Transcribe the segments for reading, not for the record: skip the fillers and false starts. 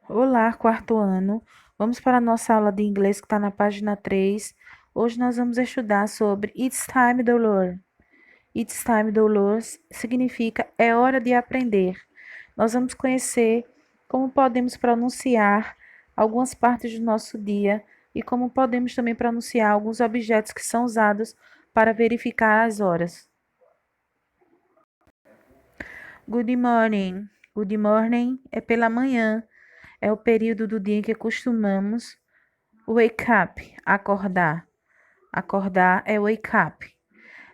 Olá, quarto ano. Vamos para a nossa aula de inglês que está na página 3. Hoje nós vamos estudar sobre It's time to learn. It's time to learn significa é hora de aprender. Nós vamos conhecer como podemos pronunciar algumas partes do nosso dia e como podemos também pronunciar alguns objetos que são usados para verificar as horas. Good morning. Good morning é pela manhã. É o período do dia em que costumamos wake up, acordar. Acordar é wake up.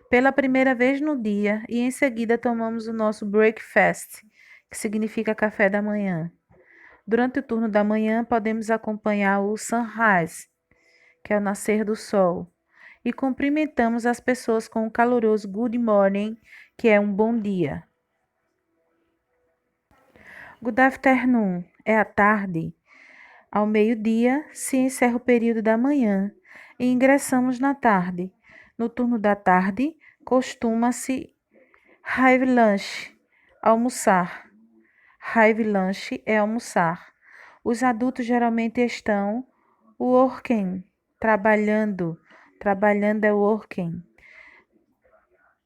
Pela primeira vez no dia e em seguida tomamos o nosso breakfast, que significa café da manhã. Durante o turno da manhã podemos acompanhar o sunrise, que é o nascer do sol, e cumprimentamos as pessoas com um caloroso good morning, que é um bom dia. Good afternoon é a tarde. Ao meio-dia, se encerra o período da manhã e ingressamos na tarde. No turno da tarde, costuma-se have lunch, almoçar. Have lunch é almoçar. Os adultos geralmente estão working, trabalhando. Trabalhando é working.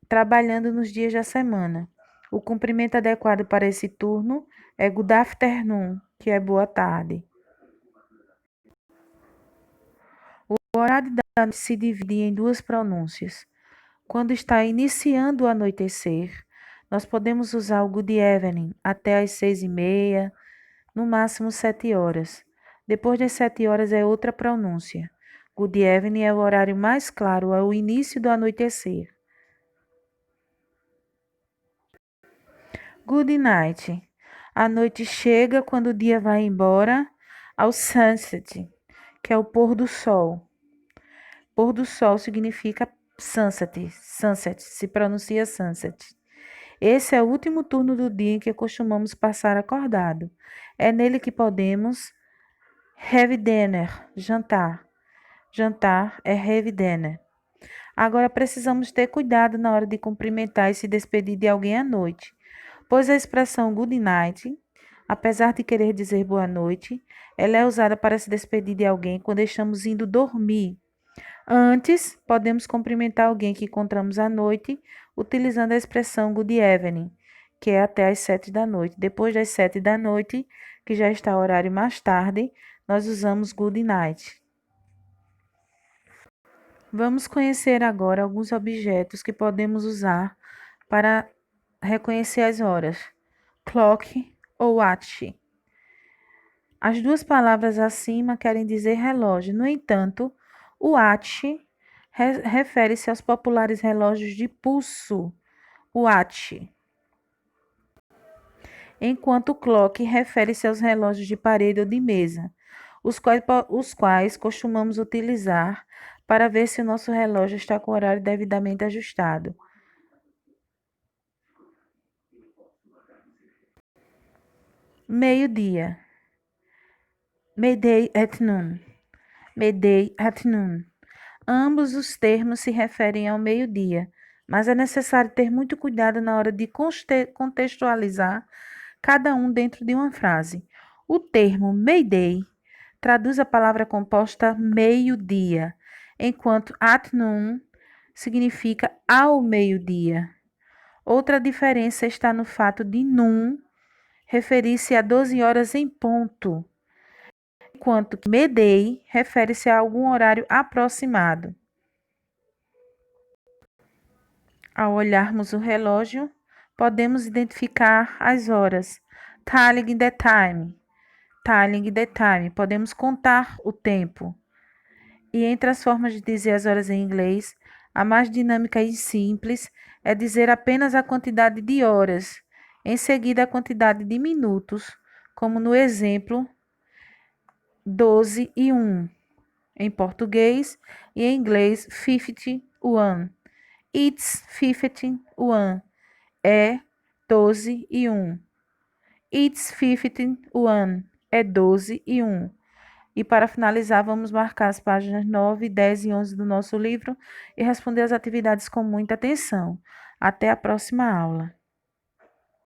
Trabalhando nos dias da semana. O cumprimento adequado para esse turno é good afternoon, que é boa tarde. O horário da noite se divide em duas pronúncias. Quando está iniciando o anoitecer, nós podemos usar o good evening até às 6h30, no máximo 7 horas. Depois das 7 horas é outra pronúncia. Good evening é o horário mais claro, é o início do anoitecer. Good night. A noite chega quando o dia vai embora ao sunset, que é o pôr do sol. Pôr do sol significa sunset, se pronuncia sunset. Esse é o último turno do dia em que costumamos passar acordado. É nele que podemos have dinner, jantar. Jantar é have dinner. Agora precisamos ter cuidado na hora de cumprimentar e se despedir de alguém à noite, pois a expressão good night, apesar de querer dizer boa noite, ela é usada para se despedir de alguém quando estamos indo dormir. Antes, podemos cumprimentar alguém que encontramos à noite utilizando a expressão good evening, que é até às 7 da noite. Depois das 7 da noite, que já está horário mais tarde, nós usamos good night. Vamos conhecer agora alguns objetos que podemos usar para reconhecer as horas. Clock ou watch. As duas palavras acima querem dizer relógio. No entanto, o watch refere-se aos populares relógios de pulso, watch, enquanto o clock refere-se aos relógios de parede ou de mesa, os quais costumamos utilizar para ver se o nosso relógio está com o horário devidamente ajustado. Meio-dia. Midday at noon. Midday at noon. Ambos os termos se referem ao meio-dia, mas é necessário ter muito cuidado na hora de contextualizar cada um dentro de uma frase. O termo Mayday traduz a palavra composta meio-dia, enquanto at noon significa ao meio-dia. Outra diferença está no fato de noon referir-se a 12 horas em ponto, enquanto que midday refere-se a algum horário aproximado. Ao olharmos o relógio, podemos identificar as horas. Telling the time. Telling the time. Podemos contar o tempo. E entre as formas de dizer as horas em inglês, a mais dinâmica e simples é dizer apenas a quantidade de horas, em seguida a quantidade de minutos, como no exemplo 12 e 1, em português, e em inglês 51. It's 51 é 12 e 1. It's 51 é 12 e 1. E para finalizar, vamos marcar as páginas 9, 10 e 11 do nosso livro e responder as atividades com muita atenção. Até a próxima aula.